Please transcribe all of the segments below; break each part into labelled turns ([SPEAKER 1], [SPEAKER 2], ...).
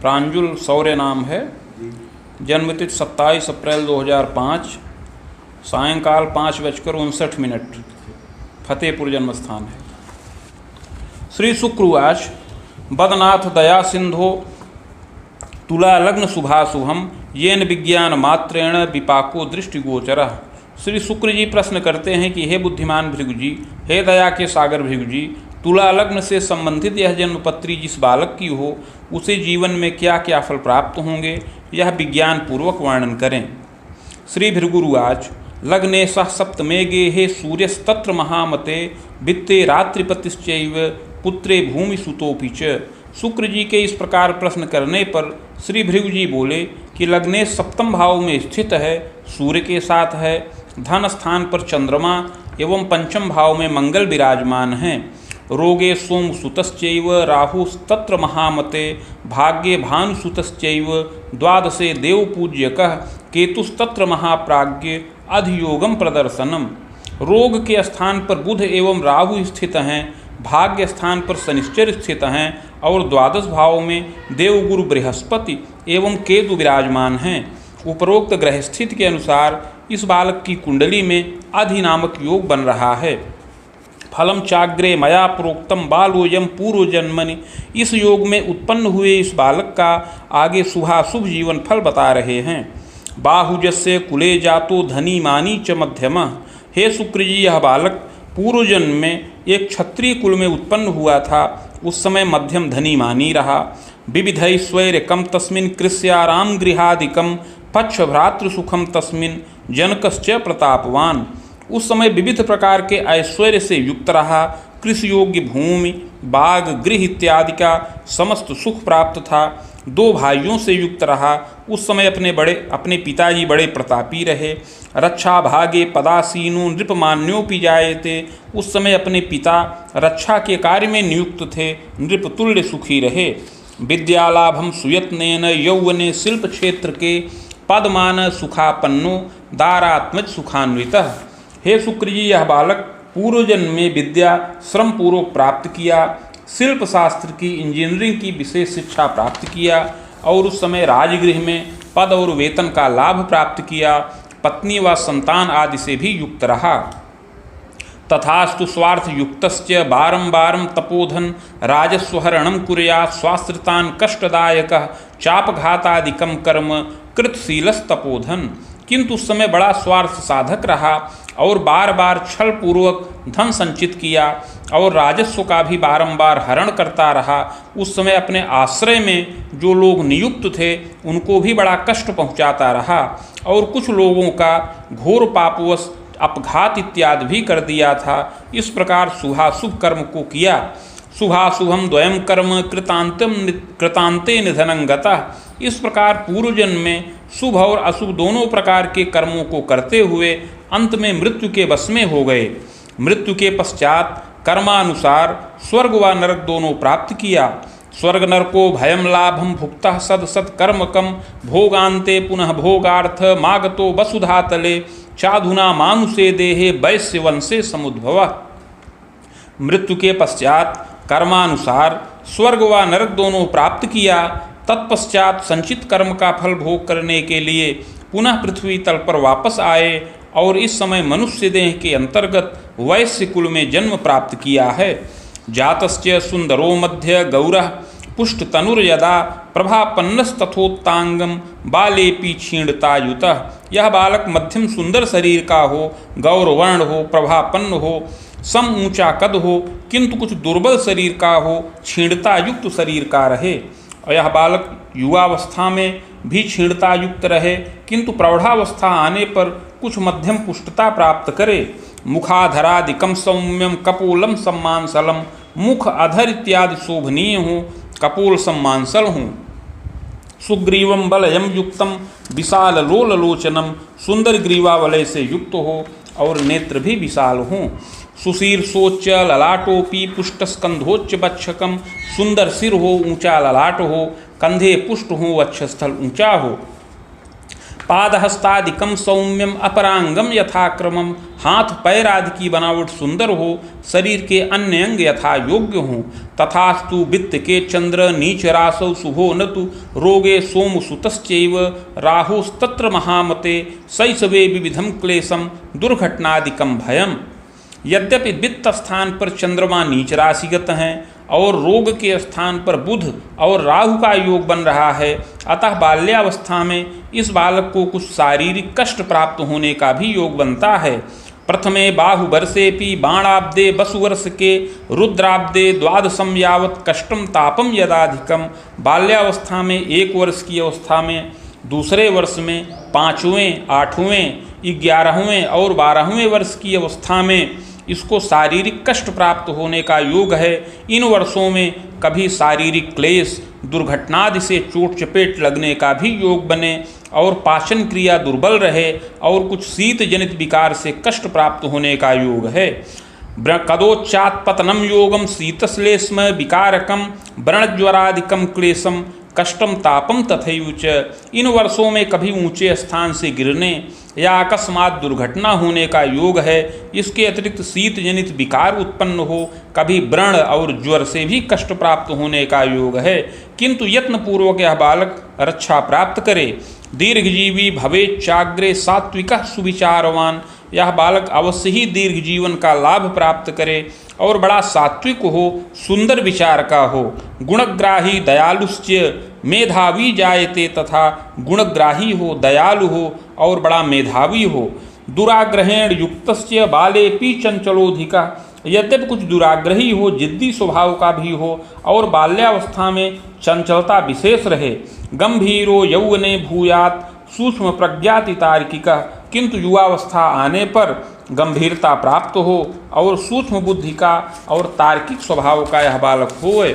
[SPEAKER 1] प्रांजुल शौर्य नाम है। जन्मतिथि 27 अप्रैल 2005, सायंकाल 5:59 फतेहपुर जन्म स्थान है। श्री शुक्र उवाच बदनाथ दया सिंधो तुला लग्न शुभाशुभम येन विज्ञान मात्रेण विपाको दृष्टिगोचरः। श्री शुक्र जी प्रश्न करते हैं कि हे बुद्धिमान भृगु जी, हे दया के सागर भृगु जी, तुला लग्न से संबंधित यह जन्मपत्री जिस बालक की हो उसे जीवन में क्या क्या फल प्राप्त होंगे, यह विज्ञान पूर्वक वर्णन करें। श्री भृगुरुवाच लग्ने सह सप्तमेगे हे सूर्यस्तत्र महामते वित्ते रात्रिपतिश्चैव पुत्रे भूमि सुतोपि च। शुक्र जी के इस प्रकार प्रश्न करने पर श्री भृगु जी बोले कि लग्ने सप्तम भाव में स्थित है, सूर्य के साथ है, धन स्थान पर चंद्रमा एवं पंचम भाव में मंगल विराजमान हैं। रोगे सोमसुतश्चैव राहुस्तत्र महामते भाग्ये भानुसुतश्चैव द्वादशे देवपूज्यकः केतुस्तत्र महाप्राज्ञ अधियोगम प्रदर्शनम। रोग के स्थान पर बुध एवं राहु स्थित हैं, भाग्य स्थान पर शनिश्चर स्थित हैं और द्वादश भाव में देवगुरु बृहस्पति एवं केतु विराजमान हैं। उपरोक्त ग्रह स्थिति के अनुसार इस बालक की कुंडली में अधि नामक योग बन रहा है। फलम चाग्रे मया प्रोक्तम बालोयम पूर्व जन्मनि। इस योग में उत्पन्न हुए इस बालक का आगे शुभाशुभ जीवन फल बता रहे हैं। बाहुजस्य कुले जातो धनी मानी च मध्यमः। हे शुक्र जी, यह बालक पूर्व जन्म में एक क्षत्रिय कुल में उत्पन्न हुआ था, उस समय मध्यम धनी मानी रहा। विविधैश्वर्यकम तस्मिन् कृष्याराम गृहादिकम पक्ष भ्रातृ सुखम तस्मिन् जनकश्च प्रतापवान। उस समय विविध प्रकार के ऐश्वर्य से युक्त रहा, कृषि योग्य भूमि, बाग, गृह इत्यादि का समस्त सुख प्राप्त था। 2 भाइयों से युक्त रहा, उस समय अपने पिताजी बड़े प्रतापी रहे। रक्षा भागे पदासीनो नृपमान्योपि जायते। उस समय अपने पिता रक्षा के कार्य में नियुक्त थे, नृपतुल्य सुखी रहे। विद्यालाभम सुयत्नेन यौवने शिल्प क्षेत्र के पदमान सुखापन्नो दारात्मज सुखान्वितः। हे शुक्र जी, यह बालक पूर्व जन्म में विद्या श्रम पूर्वक प्राप्त किया, शिल्प शास्त्र की, इंजीनियरिंग की विशेष शिक्षा प्राप्त किया और उस समय राजगृह में पद और वेतन का लाभ प्राप्त किया। पत्नी व संतान आदि से भी युक्त रहा। तथास्तु स्वार्थ युक्तस्य बारंबारं तपोधन राजस्वहरणं कुर्यात् स्वाश्रितान् कष्टदायकः चापघातादिकं कर्म कृतशीलस्तपोधन। किंतु उस समय बड़ा स्वार्थ साधक रहा और बार बार छल पूर्वक धन संचित किया और राजस्व का भी बारंबार हरण करता रहा। उस समय अपने आश्रय में जो लोग नियुक्त थे उनको भी बड़ा कष्ट पहुंचाता रहा और कुछ लोगों का घोर पापवश अपघात इत्यादि भी कर दिया था। इस प्रकार शुभाशुभ कर्म को किया। शुभाशुभम द्वयम कर्म कृतांते निधनं गतः। इस प्रकार पूर्व जन्म में शुभ और अशुभ दोनों प्रकार के कर्मों को करते हुए अंत में मृत्यु के वश में हो गए। मृत्यु के पश्चात कर्मानुसार स्वर्ग व नरक दोनों प्राप्त किया। स्वर्ग नरको भयम लाभम भुक्तः सद सद कर्मकम भोगान्ते पुनः भोगार्थ मागतो वसुधातले चाधुना मानुषे देहे वैश्य वंशे समुद्भवः। मृत्यु के पश्चात कर्मानुसार स्वर्ग व नरक दोनों प्राप्त किया। तत्पश्चात संचित कर्म का फल भोग करने के लिए पुनः पृथ्वी तल पर वापस आए और इस समय मनुष्य देह के अंतर्गत वैश्य कुल में जन्म प्राप्त किया है। जातस्य सुंदरो मध्य गौरः पुष्ट तनुर्यदा प्रभापन्नस्तथोत्तांगम बालेपि क्षीणतायुतः। यह बालक मध्यम सुंदर शरीर का हो, गौरवर्ण हो, प्रभापन्न हो, सम ऊंचा कद हो, किंतु कुछ दुर्बल शरीर का हो, क्षीणता युक्त शरीर का रहे। और यह बालक युवावस्था में भी क्षीणता युक्त रहे, किंतु प्रौढ़ावस्था आने पर कुछ मध्यम पुष्टता प्राप्त करे। मुखाधरादिकम सौम्यम कपोलम सम्मानसलम। मुख अधर इत्यादि शोभनीय हो, कपोल सम्मानसल हों। सुग्रीवम बलयम युक्तम विशाल लोललोचनम। सुंदर ग्रीवा वलय से युक्त हो और नेत्र भी विशाल हों। सुशीर्षोच्च ललाटोपि पुष्टस्कंधोच्च बक्षकम। सुंदर सिर हो, ऊंचा ललाट हो, कंधे पुष्ट हो, वक्षस्थल ऊंचा हो। पादहस्तादिकम सौम्यम अपरांगम यथाक्रमम, हाथ पैर आदि की बनावट सुंदर हो, शरीर के अन्य अंग यथा योग्य हों। तथास्तु वित्त के चंद्र नीच रासौ शुभो न तु, रोगे सोम सुतश्चैव राहुस्तत्र महामते, शैशवे विविधम क्लेशम दुर्घटनादिकम भयम। यद्यपि वित्त स्थान पर चंद्रमा नीच राशिगत हैं और रोग के स्थान पर बुध और राहु का योग बन रहा है, अतः बाल्यावस्था में इस बालक को कुछ शारीरिक कष्ट प्राप्त होने का भी योग बनता है। प्रथमे बाहुवर्षेपि बाणाब्दे वसुवर्ष के रुद्राब्दे द्वादशम यावत् कष्टम तापम यदाधिकम। बाल्यावस्था में 1 वर्ष की अवस्था में, दूसरे वर्ष में 5वें, 8वें, 11वें और 12वें वर्ष की अवस्था में इसको शारीरिक कष्ट प्राप्त होने का योग है। इन वर्षों में कभी शारीरिक क्लेश, दुर्घटनादि से चोट चपेट लगने का भी योग बने और पाचन क्रिया दुर्बल रहे और कुछ शीत जनित विकार से कष्ट प्राप्त होने का योग है। कदोच्चात पतनम योगम शीतश्लेष्म विकारकम व्रणज्वरादिकम क्लेशम कष्टम तापम तथैव। इन वर्षों में कभी ऊंचे स्थान से गिरने या अकस्मात दुर्घटना होने का योग है। इसके अतिरिक्त शीत जनित विकार उत्पन्न हो, कभी व्रण और ज्वर से भी कष्ट प्राप्त होने का योग है। किंतु यत्नपूर्वक यह बालक रक्षा प्राप्त करे। दीर्घजीवी भवेच्चाग्रे सात्विकः सुविचारवान। यह बालक अवश्य ही दीर्घ जीवन का लाभ प्राप्त करे और बड़ा सात्विक हो, सुंदर विचार का हो। गुणग्राही दयालुश्च मेधावी जायते, तथा गुणग्राही हो, दयालु हो और बड़ा मेधावी हो। दुराग्रहेण युक्तस्य बालेपि चंचलोधिका। यद्यपि कुछ दुराग्रही हो, जिद्दी स्वभाव का भी हो और बाल्यावस्था में चंचलता विशेष रहे। गंभीरो यौवने भूयात सूक्ष्म प्रज्ञाति तार्किका। किंतु युवावस्था आने पर गंभीरता प्राप्त हो और सूक्ष्म बुद्धि का और तार्किक स्वभाव का यह बालक होए।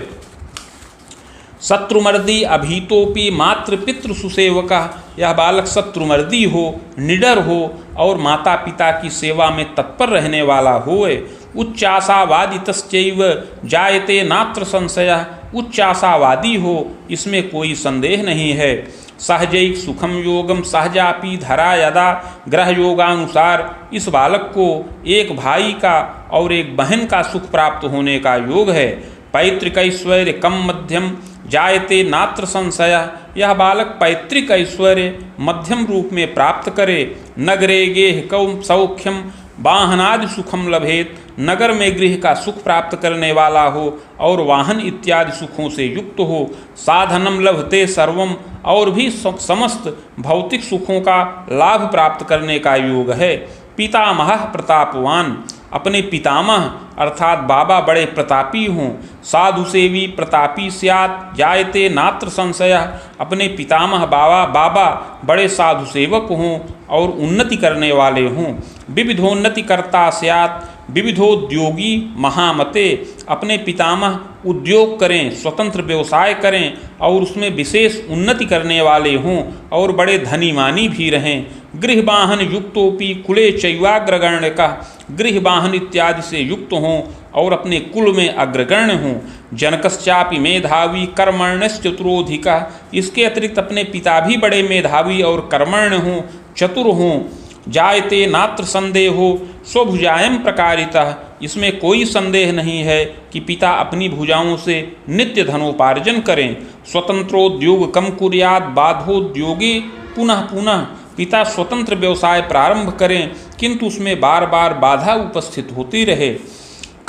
[SPEAKER 1] शत्रुमर्दी अभीतोपि मातृपितृ सुसेवका। यह बालक शत्रुमर्दी हो, निडर हो और माता पिता की सेवा में तत्पर रहने वाला होए। उच्चाशावादितश्चैव जायते नात्र संशयः। उच्चाशावादी हो, इसमें कोई संदेह नहीं है। सहजैक सुखम योगम सहजापि धरा यदा ग्रह योगानुसार। इस बालक को एक भाई का और एक बहन का सुख प्राप्त होने का योग है। पैतृक ऐश्वर्य कम मध्यम जायते नात्र संशय। यह बालक पैतृक ऐश्वर्य मध्यम रूप में प्राप्त करे। नगरे गेह कौ सौख्यम वाहनादि सुखम लभेत। नगर में गृह का सुख प्राप्त करने वाला हो और वाहन इत्यादि सुखों से युक्त हो। साधनम लभते सर्वम। और भी समस्त भौतिक सुखों का लाभ प्राप्त करने का योग है। पितामह प्रतापवान। अपने पितामह अर्थात बाबा बड़े प्रतापी हों। साधु सेवी प्रतापी स्यात् जायते नात्र संशय। अपने पितामह बाबा बड़े साधु सेवक हों और उन्नति करने वाले हों। विविधोन्नति कर्ता स्यात् विविधोद्योगी महामते। अपने पितामह उद्योग करें, स्वतंत्र व्यवसाय करें और उसमें विशेष उन्नति करने वाले हों और बड़े धनीमानी भी रहें। गृहवाहन युक्तोपि कुले चैवाग्रगण्य का। गृहवाहन इत्यादि से युक्त हों और अपने कुल में अग्रगण्य हों। जनकश्चापि मेधावी कर्मण्यश्चतुरोधिका। इसके अतिरिक्त अपने पिता भी बड़े मेधावी और कर्मण्य हों, चतुर हों। जायते नात्र संदेहो स्वभुजायम प्रकारितः। इसमें कोई संदेह नहीं है कि पिता अपनी भुजाओं से नित्य धनोपार्जन करें। स्वतंत्रोद्योग कम कुर्यात बाधोद्योगे पुनः पुनः। पिता स्वतंत्र व्यवसाय प्रारंभ करें किंतु उसमें बार बार बाधा उपस्थित होती रहे।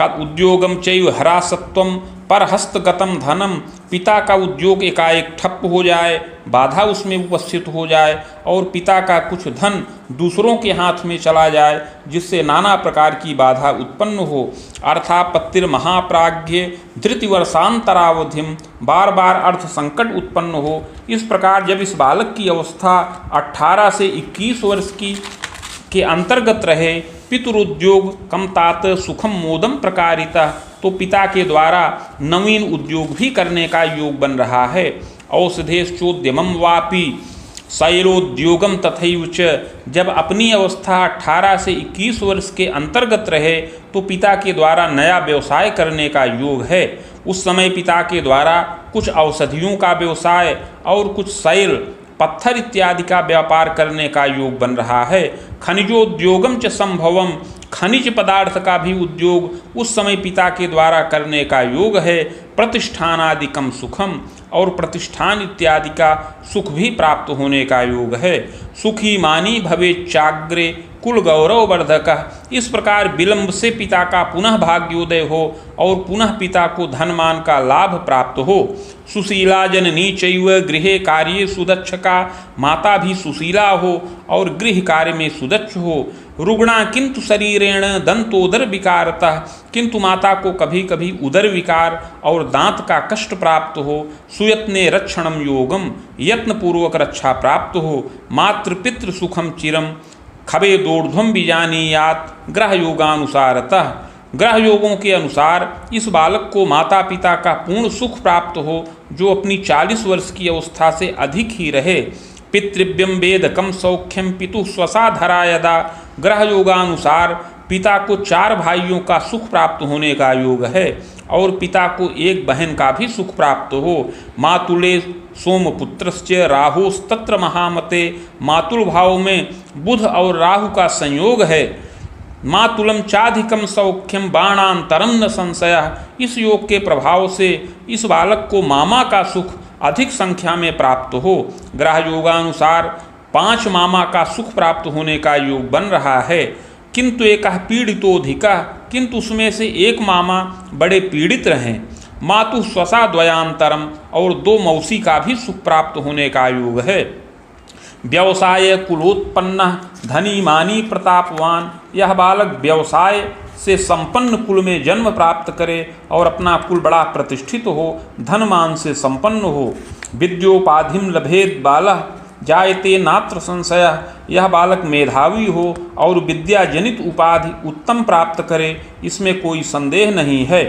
[SPEAKER 1] उद्योगम चैव हरासत्वम परहस्तगतम धनम। पिता का उद्योग एकाएक ठप हो जाए, बाधा उसमें उपस्थित हो जाए और पिता का कुछ धन दूसरों के हाथ में चला जाए जिससे नाना प्रकार की बाधा उत्पन्न हो। अर्थापत्तिर महाप्राज्ञ धृतिवर्षांतरावधिम। बार बार अर्थ संकट उत्पन्न हो। इस प्रकार जब इस बालक की अवस्था 18 से 21 वर्ष के अंतर्गत रहे, पितुरुद्योग कम तात सुखम मोदम प्रकारिता। तो पिता के द्वारा नवीन उद्योग भी करने का योग बन रहा है। औषधेश्चोद्यमम वापि शैलोद्योगम तथैव च। जब अपनी अवस्था 18 से 21 वर्ष के अंतर्गत रहे तो पिता के द्वारा नया व्यवसाय करने का योग है। उस समय पिता के द्वारा कुछ औषधियों का व्यवसाय और कुछ शैल पत्थर इत्यादि का व्यापार करने का योग बन रहा है। खनिजोद्योगम च संभवम, खनिज पदार्थ का भी उद्योग उस समय पिता के द्वारा करने का योग है। प्रतिष्ठानादिकम सुखम, और प्रतिष्ठान इत्यादि का सुख भी प्राप्त होने का योग है। सुखी मानी भवे चाग्रे कुल गौरव वर्धक, इस प्रकार विलंब से पिता का पुनः भाग्योदय हो और पुनः पिता को धनमान का लाभ प्राप्त हो। सुशीला जननी चैव गृहे कार्ये सुदक्षका, माता भी सुशीला हो और गृह कार्य में सुदक्ष हो। रुग्णा किंतु शरीरेण दंतोदर विकारतः, किंतु माता को कभी कभी उदर विकार और दांत का कष्ट प्राप्त हो। सुयत्ने रक्षणम योगम, यत्नपूर्वक रक्षा प्राप्त हो। मातृपितृ सुखम चिरम खबे दोर्ध्वम बीजानीयात ग्रह योगानुसारतः, ग्रह योगों के अनुसार इस बालक को माता पिता का पूर्ण सुख प्राप्त हो, जो अपनी 40 वर्ष की अवस्था से अधिक ही रहे। पितृव्यम वेदकम सौख्यम पितु स्वसाधरा यदा, ग्रह योगानुसार पिता को 4 भाइयों का सुख प्राप्त होने का योग है और पिता को 1 बहन का भी सुख प्राप्त हो। मातुले सोमपुत्रश्च राहुस्तत्र महामते, मातुल भाव में बुध और राहु का संयोग है। मातुलम चाधिकम सौख्यम बाणांतरम न संशय, इस योग के प्रभाव से इस बालक को मामा का सुख अधिक संख्या में प्राप्त हो। ग्रह योगानुसार 5 मामा का सुख प्राप्त होने का योग बन रहा है। किंतु एक पीड़ितोधिका, किंतु उसमें से 1 मामा बड़े पीड़ित रहें। मातु स्वसा द्वयांतरम, और 2 मौसी का भी सुख प्राप्त होने का योग है। व्यवसाय कुलोत्पन्न धनी मानी प्रतापवान, यह बालक व्यवसाय से संपन्न कुल में जन्म प्राप्त करे और अपना कुल बड़ा प्रतिष्ठित हो, धनमान से संपन्न हो। विद्योपाधिम लभेद बालः जायते नात्र संशय, यह बालक मेधावी हो और विद्या जनित उपाधि उत्तम प्राप्त करे, इसमें कोई संदेह नहीं है।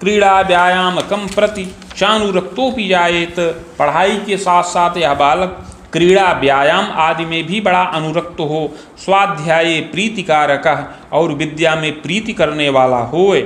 [SPEAKER 1] क्रीड़ा व्यायाम कम प्रति चानुरक्तोपि जायेत, पढ़ाई के साथ साथ यह बालक क्रीड़ा व्यायाम आदि में भी बड़ा अनुरक्त हो। स्वाध्याये प्रीतिकारक, और विद्या में प्रीति करने वाला होए।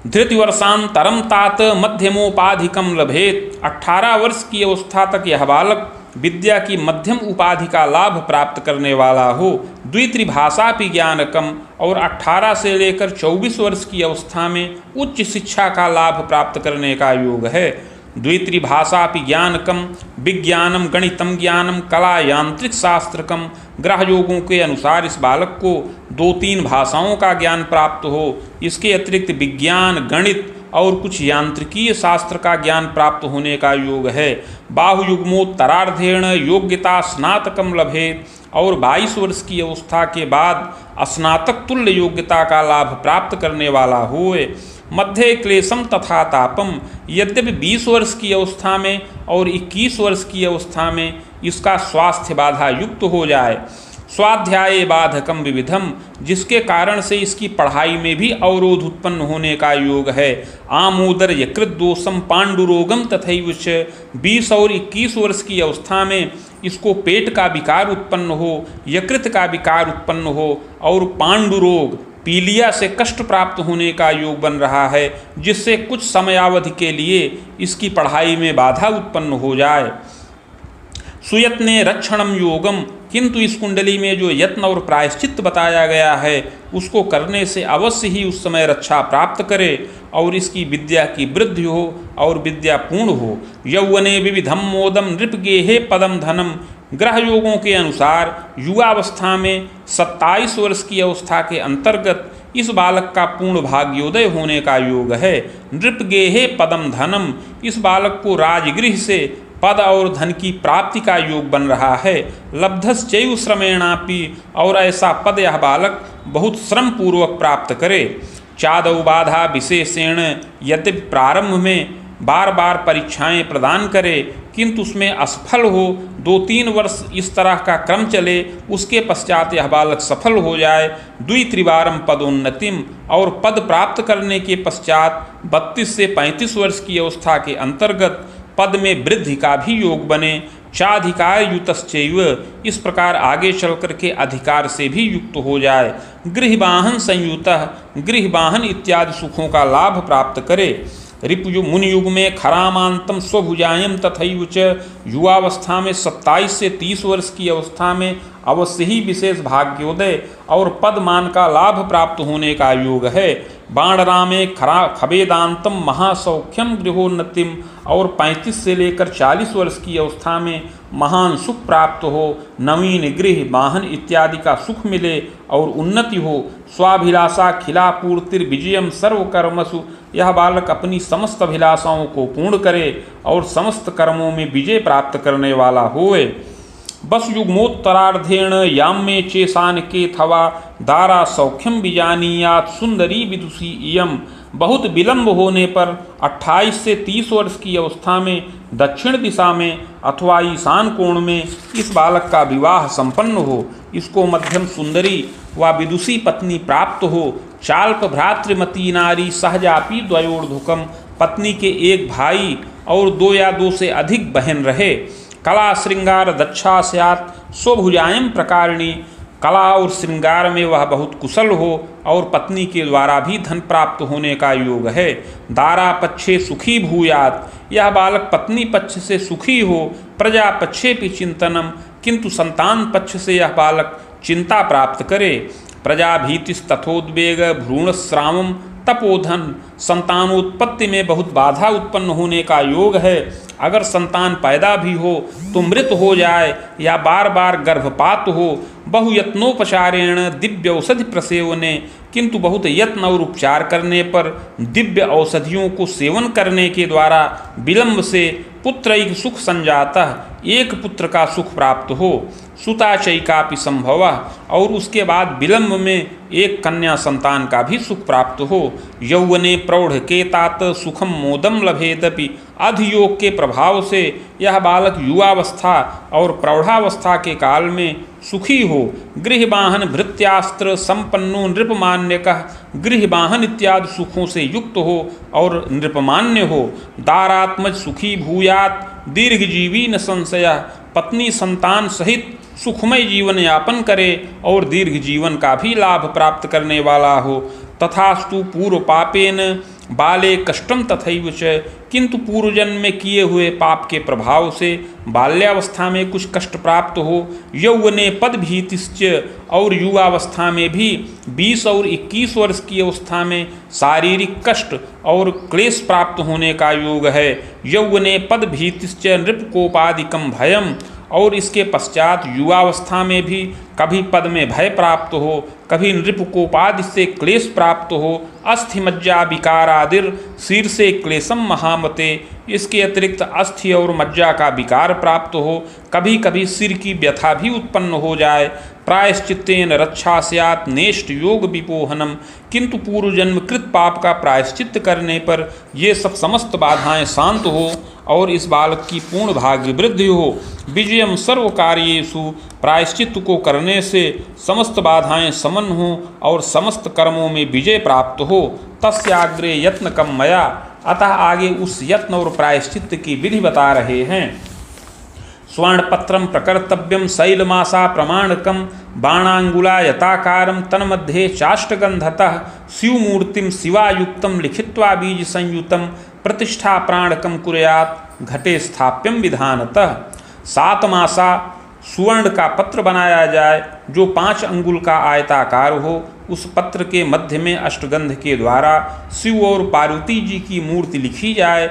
[SPEAKER 1] धृतिवर्षांतरम तात मध्यमोपाधिकम लभेत, 18 वर्ष की अवस्था तक यह बालक विद्या की मध्यम उपाधि का लाभ प्राप्त करने वाला हो। द्वित्रिभाषापि ज्ञानकम, और 18 से लेकर 24 वर्ष की अवस्था में उच्च शिक्षा का लाभ प्राप्त करने का योग है। द्वित्रिभाषापि ज्ञानकम विज्ञानम गणितम ज्ञानम कला यांत्रिक शास्त्रकम, ग्रह योगों के अनुसार इस बालक को 2-3 भाषाओं का ज्ञान प्राप्त हो। इसके अतिरिक्त विज्ञान गणित और कुछ यांत्रिकीय शास्त्र का ज्ञान प्राप्त होने का योग है। बाहुयुग्मोत्तरार्धेण योग्यता स्नातकम लभेत, और 22 वर्ष की अवस्था के बाद स्नातक तुल्य योग्यता का लाभ प्राप्त करने वाला होए। मध्य क्लेशम तथा तापम, यद्यपि 20 वर्ष की अवस्था में और 21 वर्ष की अवस्था में इसका स्वास्थ्य बाधा युक्त हो जाए। स्वाध्याय बाधकम विविधम, जिसके कारण से इसकी पढ़ाई में भी अवरोध उत्पन्न होने का योग है। आमोदर यकृत दोषम पांडुरोगम तथैवच, 20 और 21 वर्ष की अवस्था में इसको पेट का विकार उत्पन्न हो, यकृत का विकार उत्पन्न हो और पांडुरोग पीलिया से कष्ट प्राप्त होने का योग बन रहा है, जिससे कुछ समयावधि के लिए इसकी पढ़ाई में बाधा उत्पन्न हो जाए। सुयत्ने रक्षणम योगम, किंतु इस कुंडली में जो यत्न और प्रायश्चित बताया गया है उसको करने से अवश्य ही उस समय रक्षा प्राप्त करे और इसकी विद्या की वृद्धि हो और विद्या पूर्ण हो। यौवने विविधम मोदम नृपगेहे पदम धनम, ग्रह योगों के अनुसार युवावस्था में 27 वर्ष की अवस्था के अंतर्गत इस बालक का पूर्ण भाग्योदय होने का योग है। नृपगेहे पदम धनम, इस बालक को राजगृह से पद और धन की प्राप्ति का योग बन रहा है। लब्धश्चैव श्रमेणापि, और ऐसा पद यह बालक बहुत श्रम पूर्वक प्राप्त करे। चादौ बाधा विशेषेण, यद्यपि प्रारंभ में बार बार परीक्षाएं प्रदान करे किंतु उसमें असफल हो, 2-3 वर्ष इस तरह का क्रम चले, उसके पश्चात यह बालक सफल हो जाए। द्वित्रिवारम पदोन्नतिम, और पद प्राप्त करने के पश्चात 32 से 35 वर्ष की अवस्था के अंतर्गत पद में वृद्धि का भी योग बने। चाधिकार युतश्चैव, इस प्रकार आगे चल करके अधिकार से भी युक्त हो जाए। गृहवाहन संयुतः, गृहवाहन इत्यादि सुखों का लाभ प्राप्त करे। रिपुयुग मुनि युग में खरामांतम स्वभुजायम तथैव च युवावस्था में 27 से 30 वर्ष की अवस्था में अवश्य ही विशेष भाग्योदय और पदमान का लाभ प्राप्त होने का योग है। बाणरामे खबेदांतम महासौख्यम गृहोन्नतिम और 35 से लेकर 40 वर्ष की अवस्था में महान सुख प्राप्त हो, नवीन गृह वाहन इत्यादि का सुख मिले और उन्नति हो। स्वाभिलाषा खिला पूर्तिर विजयम सर्वकर्मसु, यह बालक अपनी समस्त अभिलाषाओं को पूर्ण करे और समस्त कर्मों में विजय प्राप्त करने वाला होए। बस युग्मोत्तरार्धेण याम्ये चेशान के थवा दारा सौख्यम बीजानीयात सुंदरी विदुषी इयम। बहुत विलंब होने पर 28 से 30 वर्ष की अवस्था में दक्षिण दिशा में अथवा ईशान कोण में इस बालक का विवाह संपन्न हो, इसको मध्यम सुंदरी व विदुषी पत्नी प्राप्त हो। चाल्क भ्रातृमती नारी सहजापि द्वयोर्धुकम, पत्नी के एक भाई और 2 या 2 से अधिक बहन रहे। कला श्रृंगार दक्षा स्यात् स्वभुजायम प्रकारिणी, कला और श्रृंगार में वह बहुत कुशल हो और पत्नी के द्वारा भी धन प्राप्त होने का योग है। दारा पक्षे सुखी भूयात, यह बालक पत्नी पक्ष से सुखी हो। प्रजा पक्षे भी चिंतनम, किंतु संतान पक्ष से यह बालक चिंता प्राप्त करे। प्रजा भीतिस तथोद्वेग भ्रूणस्रावम तपोधन, संतानोत्पत्ति में बहुत बाधा उत्पन्न होने का योग है। अगर संतान पैदा भी हो तो मृत हो जाए या बार बार गर्भपात हो। बहुयत्नोपचारेण दिव्य औषधि प्रसेवने, किंतु बहुत यत्न और उपचार करने पर दिव्य औषधियों को सेवन करने के द्वारा विलंब से पुत्रैक सुख संजाता, एक पुत्र का सुख प्राप्त हो। सुताचैकापि संभव, और उसके बाद विलंब में एक कन्या संतान का भी सुख प्राप्त हो। यौवने प्रौढ़ के तात सुखम मोदम लभेदपि, अधियोग के प्रभाव से यह बालक युवावस्था और प्रौढ़ावस्था के काल में सुखी हो। गृहवाहन भृत्यास्त्र संपन्नो नृपमान्यकः, गृहवाहन इत्यादि सुखों से युक्त हो और नृपमान्य हो। दारात्मज सुखी भूयात दीर्घजीवी न संशय, पत्नी संतान सहित सुखमय जीवन यापन करे और दीर्घ जीवन का भी लाभ प्राप्त करने वाला हो। तथास्तु पूर्व पापेन बाले कष्टम तथैव च, किंतु पूर्व जन्म में किए हुए पाप के प्रभाव से बाल्यावस्था में कुछ कष्ट प्राप्त हो। यौवने पद भीतिश्च, और युवावस्था में भी 20 और 21 वर्ष की अवस्था में शारीरिक कष्ट और क्लेश प्राप्त होने का योग है। यौवने पद भीतिश्च नृपकोपादिकम भयम, और इसके पश्चात युवावस्था में भी कभी पद में भय प्राप्त हो, कभी नृपकोपादि से क्लेश प्राप्त हो। अस्थि मज्जा विकारादिर शीर्षे क्लेशम महामते, इसके अतिरिक्त अस्थि और मज्जा का विकार प्राप्त हो, कभी कभी सिर की व्यथा भी उत्पन्न हो जाए। प्रायश्चित्तेन रक्षा स्यात् नेष्ट योग विपोहनम, किंतु पूर्व जन्म कृत पाप का प्रायश्चित्त करने पर ये सब समस्त बाधाएं शांत हो और इस बालक की पूर्ण भाग्य वृद्धि हो। विजयम सर्व कार्येषु, प्रायश्चित्त को करने से समस्त बाधाएं समन हो और समस्त कर्मों में विजय प्राप्त हो। तस्याग्रे यत्न कम मया, अतः आगे उस यत्न और प्रायश्चित्त की विधि बता रहे हैं। स्वर्णपत्रम प्रकर्तव्यम शैलमासा प्रमाणकम बाणांगुला यताकारम तन्मध्ये चाष्टगंधतः शिवमूर्तिम शिवायुक्तम लिखित्वा बीज संयुतम प्रतिष्ठा प्राणकम कुर्यात् घटे स्थाप्यम विधानतः। 7 मासा सुवर्ण का पत्र बनाया जाए जो 5 अंगुल का आयताकार हो। उस पत्र के मध्य में अष्टगंध के द्वारा शिव और पार्वती जी की मूर्ति लिखी जाए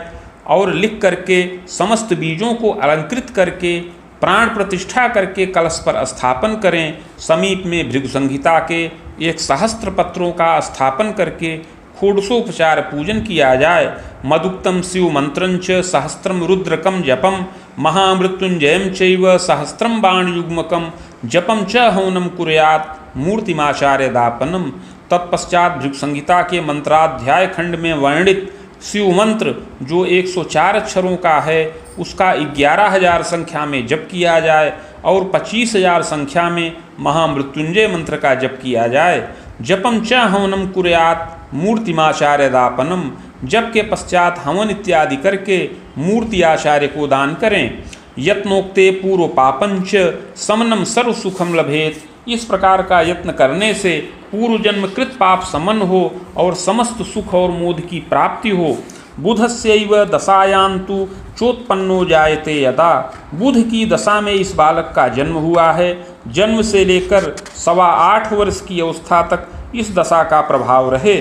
[SPEAKER 1] और लिख करके समस्त बीजों को अलंकृत करके प्राण प्रतिष्ठा करके कलश पर स्थापन करें। समीप में भृगु संहिता के 1 सहस्त्र पत्रों का स्थापन करके षोडशोपचार पूजन किया जाए। मदुक्तम शिव मंत्रंच सहस्त्रम रुद्रकम जपम महामृत्युंजयम चैव सहस्त्रम बाण युग्मकम जपम च हवनम कुर्यात् मूर्तिमाचार्य दापनम। तत्पश्चात भृगु संहिता के मंत्राध्याय खंड में वर्णित शिव मंत्र जो 104 अक्षरों का है उसका 11,000 संख्या में जप किया जाए और 25,000 संख्या में महामृत्युंजय मंत्र का जप किया जाए। जपम च हवनम कुर्यात् मूर्तिमाचार्य दापनम, जप के पश्चात हवन इत्यादि करके मूर्ति आचार्य को दान करें। यत्नोक्ते पूर्व पापंच समनम सर्व सुखम लभेत, इस प्रकार का यत्न करने से पूर्व जन्म कृत पाप समन हो और समस्त सुख और मोद की प्राप्ति हो। बुधस्यैव दशायां तु चोत्पन्नो जायते यदा। बुध की दशा में इस बालक का जन्म हुआ है। जन्म से लेकर 8.25 वर्ष की अवस्था तक इस दशा का प्रभाव रहे।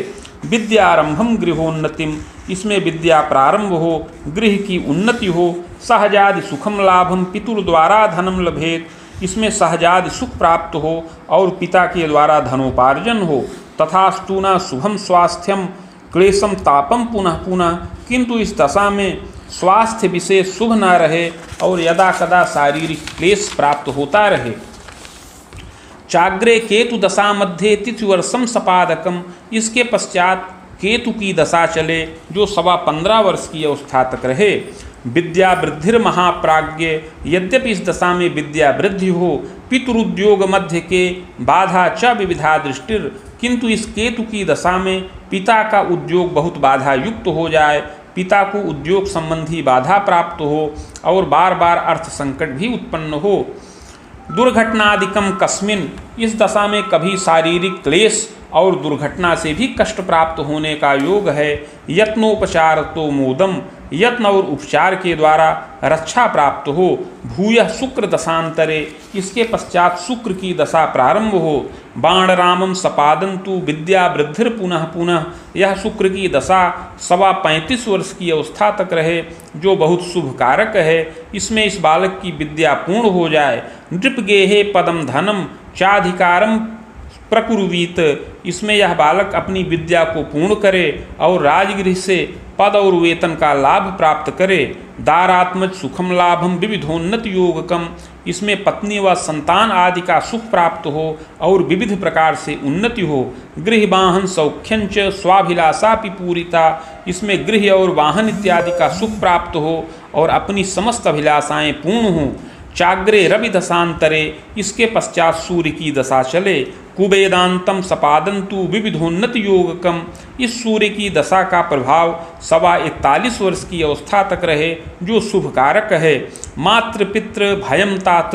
[SPEAKER 1] विद्यारंभम गृहोन्नतिम, इसमें विद्या प्रारंभ हो, गृह की उन्नति हो। सहजादि सुखम लाभम पितुर द्वारा धनम लभेत, इसमें सहजादि सुख प्राप्त हो और पिता के द्वारा धनोपार्जन हो। तथास्तु न शुभम स्वास्थ्यम क्लेशम तापम पुनः पुनः, किंतु इस दशा में स्वास्थ्य विशेष शुभ न रहे और यदा कदा शारीरिक क्लेश प्राप्त होता रहे। चाग्रे केतु दशा मध्य तिथिवर्षम सपादकम, इसके पश्चात केतु की दशा चले जो 15.25 वर्ष की अवस्था तक रहे। विद्या वृद्धिर महाप्राज्ञ, यद्यपि इस दशा में विद्या वृद्धि हो, पितृउद्योग मध्य के बाधा च विविधा दृष्टिर, किंतु इस केतु की दशा में पिता का उद्योग बहुत बाधा युक्त हो जाए, पिता को उद्योग संबंधी बाधा प्राप्त हो और बार बार अर्थ संकट भी उत्पन्न हो। दुर्घटनादिकम कस्मिन, इस दशा में कभी शारीरिक क्लेश और दुर्घटना से भी कष्ट प्राप्त होने का योग है। यत्नोपचार तो मोदम, यत्न और उपचार के द्वारा रक्षा प्राप्त हो। भूयः शुक्र दशांतरे, इसके पश्चात शुक्र की दशा प्रारंभ हो। बाण रामम सपादंतु विद्या वृद्धिर पुनः पुनः, यह शुक्र की दशा 35 वर्ष की अवस्था तक रहे जो बहुत शुभ कारक है। इसमें इस बालक की विद्या पूर्ण हो जाए। नृपगेहे पदम धनम चाधिकारम प्रकुर्वीत, इसमें यह बालक अपनी विद्या को पूर्ण करे और राजगृह से पद और वेतन का लाभ प्राप्त करे। दारात्मज सुखम लाभम विविधोन्नत योगकम, इसमें पत्नी व संतान आदि का सुख प्राप्त हो और विविध प्रकार से उन्नति हो। गृह वाहन सौख्यंच स्वाभिलाषापि पूरिता, इसमें गृह और वाहन इत्यादि का सुख प्राप्त हो और अपनी समस्त अभिलाषाएं पूर्ण हों। चाग्रे रवि दशांतरे, इसके पश्चात सूर्य की दशा चले। कुबेदांतम सपादंतु विविधोन्नत योगकम, इस सूर्य की दशा का प्रभाव 41 वर्ष की अवस्था तक रहे जो शुभ कारक है। मातृ पितृ भयम तात,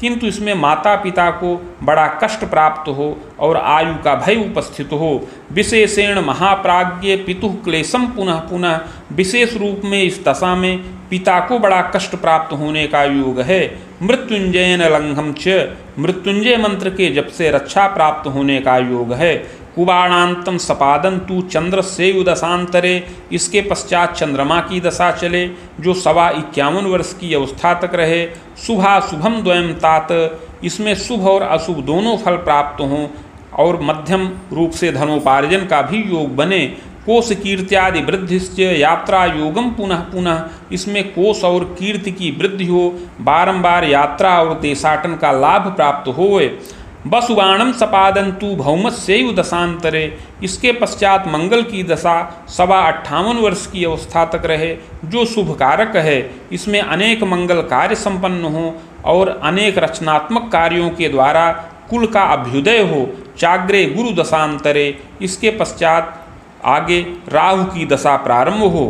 [SPEAKER 1] किंतु इसमें माता पिता को बड़ा कष्ट प्राप्त हो और आयु का भय उपस्थित हो। विशेषेण महाप्राज्ञ पितुः क्लेशम पुनः पुनः, विशेष रूप में इस दशा में पिता को बड़ा कष्ट प्राप्त होने का योग है। मृत्युंजयन लंघम च, मृत्युंजय मंत्र के जप से रक्षा प्राप्त होने का योग है। कुबाणांतम सपादंतु चंद्र से दशांतरे, इसके पश्चात चंद्रमा की दशा चले जो 51 वर्ष की अवस्था तक रहे। शुभाशुभम द्वयम तात, इसमें शुभ और अशुभ दोनों फल प्राप्त हों और मध्यम रूप से धनोपार्जन का भी योग बने। कोश कीर्त्यादि वृद्धिश्च यात्रा योगम पुनः पुनः, इसमें कोश और कीर्ति की वृद्धि हो, बारंबार यात्रा और देशाटन का लाभ प्राप्त होए। वसुबाणम सपादंतु भौमस्यैव दशांतरे, इसके पश्चात मंगल की दशा 58 वर्ष की अवस्था तक रहे जो शुभ कारक है। इसमें अनेक मंगल कार्य संपन्न हो और अनेक रचनात्मक कार्यों के द्वारा कुल का अभ्युदय हो। चाग्रे गुरु दशांतरे, इसके पश्चात आगे राहु की दशा प्रारंभ हो।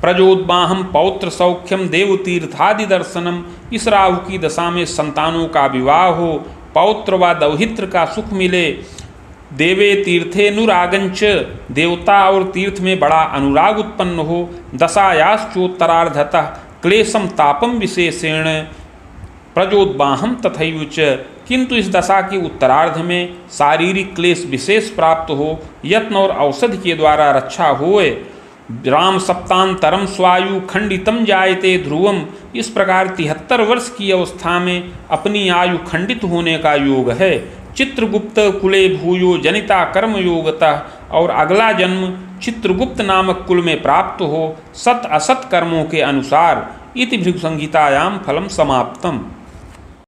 [SPEAKER 1] प्रजोद्बाहम पौत्र सौख्यम देवतीर्थादि दर्शनम, इस राहु की दशा में संतानों का विवाह हो, पौत्र व दौहित्र का सुख मिले। देवे तीर्थे अनुरागंच, देवता और तीर्थ में बड़ा अनुराग उत्पन्न हो। दशायाश्चोत्तरार्धतः क्लेशम तापम विशेषेण प्रजोद्बाहम तथैव च, किंतु इस दशा के उत्तरार्ध में शारीरिक क्लेश विशेष प्राप्त हो, यत्न और औषधि के द्वारा रक्षा होए। राम सप्तांतरम स्वायु खंडितम जायते ध्रुवम, इस प्रकार 73 वर्ष की अवस्था में अपनी आयु खंडित होने का योग है। चित्रगुप्त कुले भूयो जनिता कर्म योगतः, और अगला जन्म चित्रगुप्त नामक कुल में प्राप्त हो सत असत कर्मों के अनुसार। इति भृगु संहितायाम फलम समाप्तम।